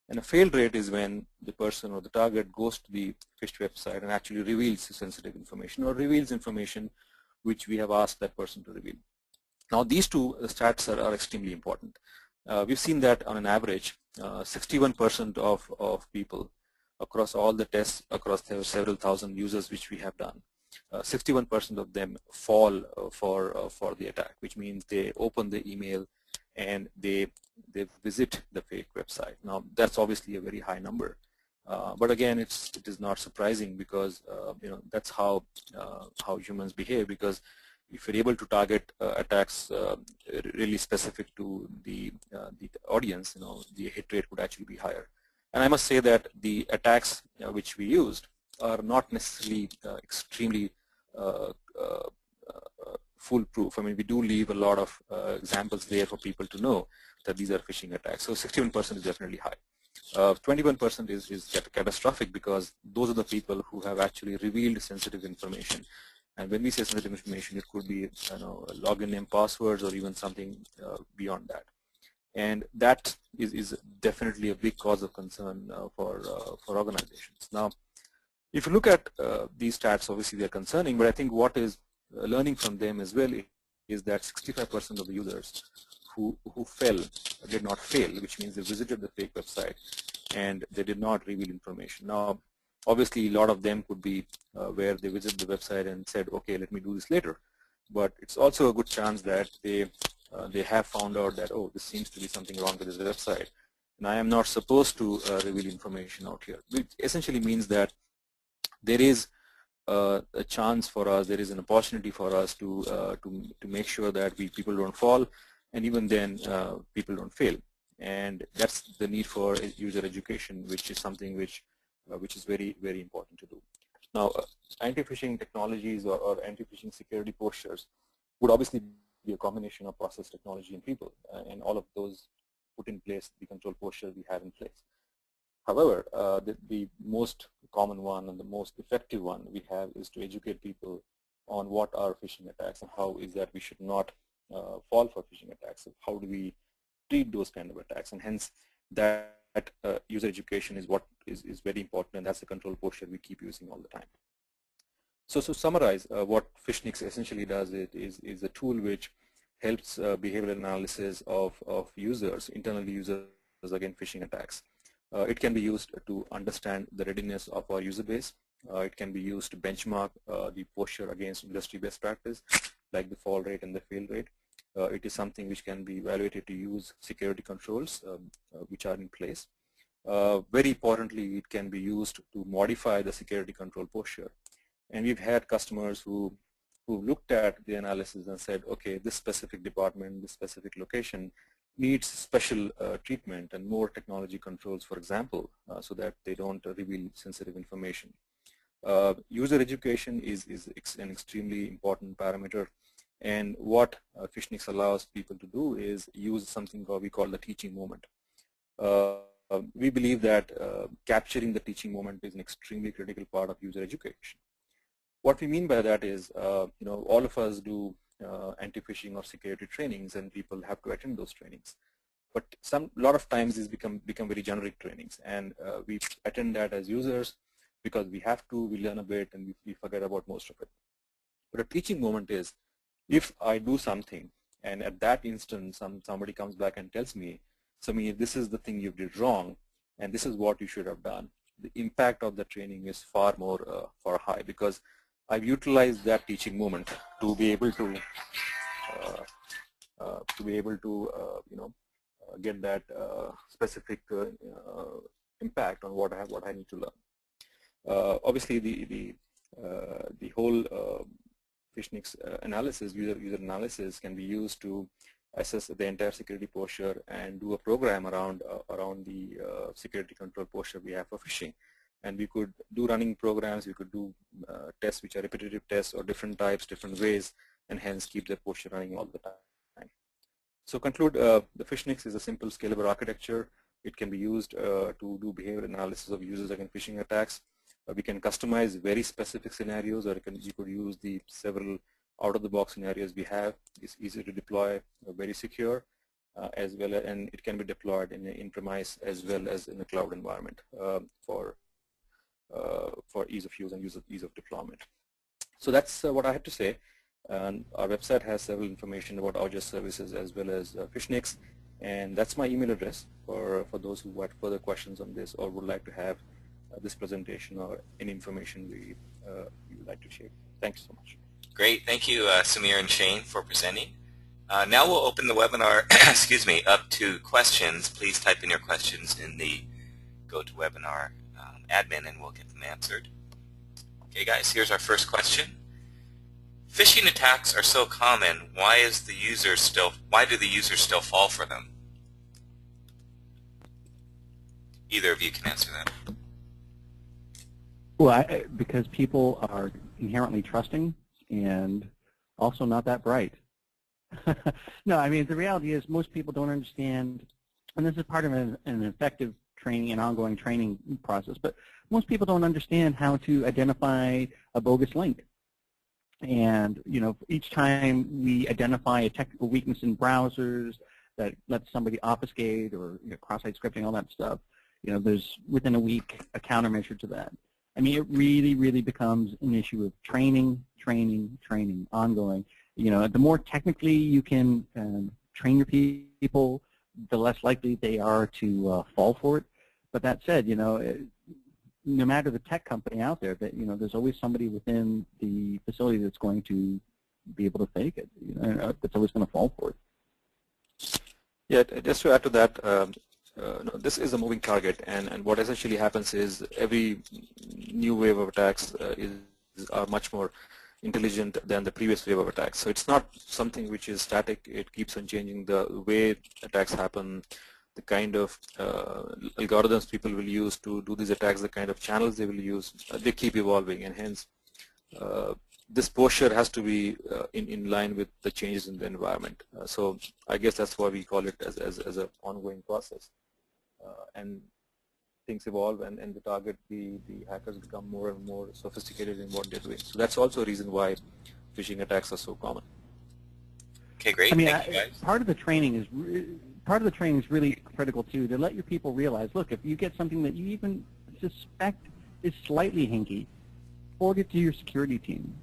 And a fail rate is when the person or the target goes to the phished website and actually reveals sensitive information or reveals information which we have asked that person to reveal. Now these two stats are extremely important. We've seen that on an average, 61% of people across all the tests across several thousand users which we have done, 61% of them fall for the attack, which means they open the email and they visit the fake website. Now that's obviously a very high number, but again it is not surprising because that's how humans behave. Because if you're able to target attacks really specific to the audience, the hit rate would actually be higher. And I must say that the attacks which we used are not necessarily extremely foolproof. I mean, we do leave a lot of examples there for people to know that these are phishing attacks. So 61% is definitely high. 21% is catastrophic, because those are the people who have actually revealed sensitive information. And when we say sensitive information, it could be login name, passwords, or even something beyond that. And that is definitely a big cause of concern for organizations. Now, if you look at these stats, obviously they're concerning, but I think what is learning from them as well is that 65% of the users who did not fail, which means they visited the fake website and they did not reveal information. Now, obviously, a lot of them could be where they visited the website and said, okay, let me do this later. But it's also a good chance that they have found out that, oh, this seems to be something wrong with this website, and I am not supposed to reveal information out here, which essentially means that there is a chance for us, there is an opportunity for us to make sure that people don't fall, and even then people don't fail. And that's the need for user education, which is something which is very, very important to do. Now, anti-phishing technologies or anti-phishing security postures would obviously be a combination of process, technology, and people, and all of those put in place the control posture we have in place. However, the most common one and the most effective one we have is to educate people on what are phishing attacks and how is that we should not fall for phishing attacks. So how do we treat those kind of attacks, and hence that user education is what is very important, and that's the control posture we keep using all the time. So to summarize, what Phishnix essentially does is a tool which helps behavioral analysis of users, internal users against phishing attacks. It can be used to understand the readiness of our user base. It can be used to benchmark the posture against industry best practice, like the fall rate and the fail rate. It is something which can be evaluated to use security controls which are in place. Very importantly, it can be used to modify the security control posture. And we've had customers who looked at the analysis and said, okay, this specific department, this specific location needs special treatment and more technology controls, for example, so that they don't reveal sensitive information. User education is an extremely important parameter. And what Phishnix allows people to do is use something we call the teaching moment. We believe that capturing the teaching moment is an extremely critical part of user education. What we mean by that is, all of us do anti-phishing or security trainings, and people have to attend those trainings. But a lot of times these become very generic trainings, and we attend that as users because we have to, we learn a bit, and we forget about most of it. But a teaching moment is, if I do something, and at that instant somebody comes back and tells me, Samir, this is the thing you did wrong, and this is what you should have done, the impact of the training is far more far high, because I've utilized that teaching moment to be able to get that specific impact on what I need to learn. Obviously, the whole Phishnix analysis, user analysis, can be used to assess the entire security posture and do a program around the security control posture we have for phishing. And we could do running programs, we could do tests which are repetitive tests or different types, different ways, and hence keep the posture running all the time. So conclude, the Phishnix is a simple scalable architecture. It can be used to do behavioral analysis of users against phishing attacks. We can customize very specific scenarios, or you could use the several out-of-the-box scenarios we have. It's easy to deploy, very secure, as well, and it can be deployed in-premise as well as in a cloud environment for ease of use and ease of deployment. So that's what I had to say. And our website has several information about our services as well as Phishnix, and that's my email address for those who had further questions on this or would like to have this presentation or any information you would like to share. Thanks so much. Great. Thank you, Samir and Shane, for presenting. Now we'll open the webinar excuse me, up to questions. Please type in your questions in the GoToWebinar admin and we'll get them answered. Okay, guys, here's our first question. Phishing attacks are so common. Why do the users still fall for them? Either of you can answer that. Well, because people are inherently trusting and also not that bright. No, I mean, the reality is most people don't understand, and this is part of an effective training and ongoing training process, but most people don't understand how to identify a bogus link. And, each time we identify a technical weakness in browsers, that lets somebody obfuscate or cross-site scripting, all that stuff, there's within a week a countermeasure to that. I mean, it really, really becomes an issue of training, ongoing. The more technically you can train your people, the less likely they are to fall for it. But that said, no matter the tech company out there, that there's always somebody within the facility that's going to be able to fake it. That's always going to fall for it. Yeah, just to add to that, no, this is a moving target, and what essentially happens is every new wave of attacks are much more intelligent than the previous wave of attacks. So it's not something which is static. It keeps on changing the way attacks happen, the kind of algorithms people will use to do these attacks, the kind of channels they will use. They keep evolving, and hence this posture has to be in line with the changes in the environment. So I guess that's why we call it as an ongoing process. And things evolve, and the hackers become more and more sophisticated in what they're doing. So that's also a reason why phishing attacks are so common. Okay, great. I mean, Thank you, guys. part of the training is really critical too, to let your people realize, look, if you get something that you even suspect is slightly hinky, forward it to your security team.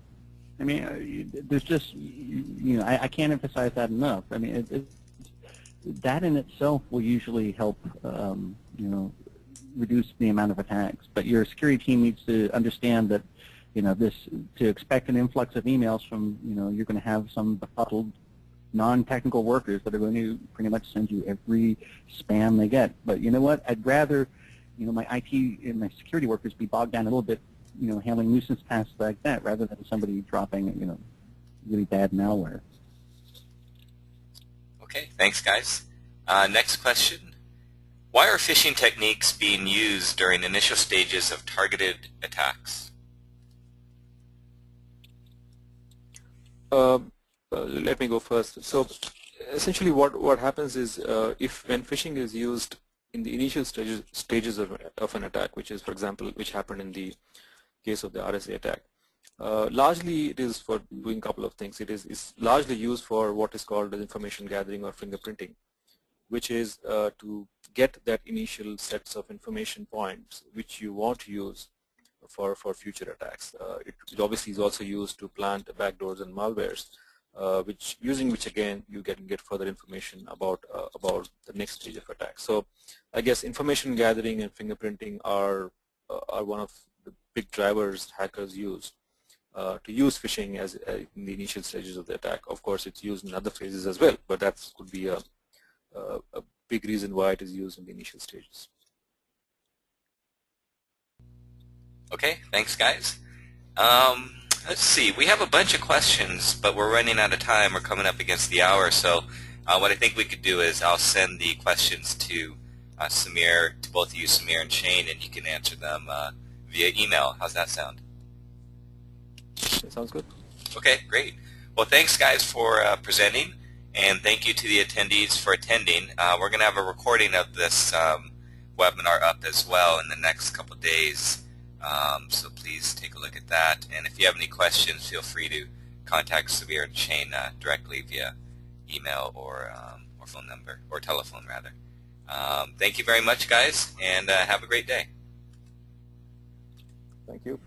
I mean, there's just, I can't emphasize that enough. I mean, that in itself will usually help, reduce the amount of attacks. But your security team needs to understand that, to expect an influx of emails from, you're going to have some befuddled non-technical workers that are going to pretty much send you every spam they get. But you know what? I'd rather, my IT and my security workers be bogged down a little bit, handling nuisance tasks like that, rather than somebody dropping, really bad malware. Okay, thanks, guys. Next question. Why are phishing techniques being used during initial stages of targeted attacks? Let me go first. So essentially what happens is when phishing is used in the initial stages of an attack, which is, for example, which happened in the case of the RSA attack, largely it is for doing a couple of things. It's largely used for what is called as information gathering or fingerprinting, which is to get that initial sets of information points which you want to use for future attacks. It obviously is also used to plant backdoors and malwares, using which again you can get further information about the next stage of attack. So I guess information gathering and fingerprinting are one of the big drivers hackers use to use phishing as in the initial stages of the attack. Of course, it's used in other phases as well, but that could be a big reason why it is used in the initial stages. Okay, thanks, guys. Let's see. We have a bunch of questions, but we're running out of time. We're coming up against the hour, so what I think we could do is I'll send the questions to Samir, to both of you, Samir and Shane, and you can answer them via email. How's that sound? That sounds good. Okay, great. Well, thanks, guys, for presenting, and thank you to the attendees for attending. We're going to have a recording of this webinar up as well in the next couple days, so please take a look at that. And if you have any questions, feel free to contact Samir and Shane directly via email or phone number, or telephone, rather. Thank you very much, guys, and have a great day. Thank you.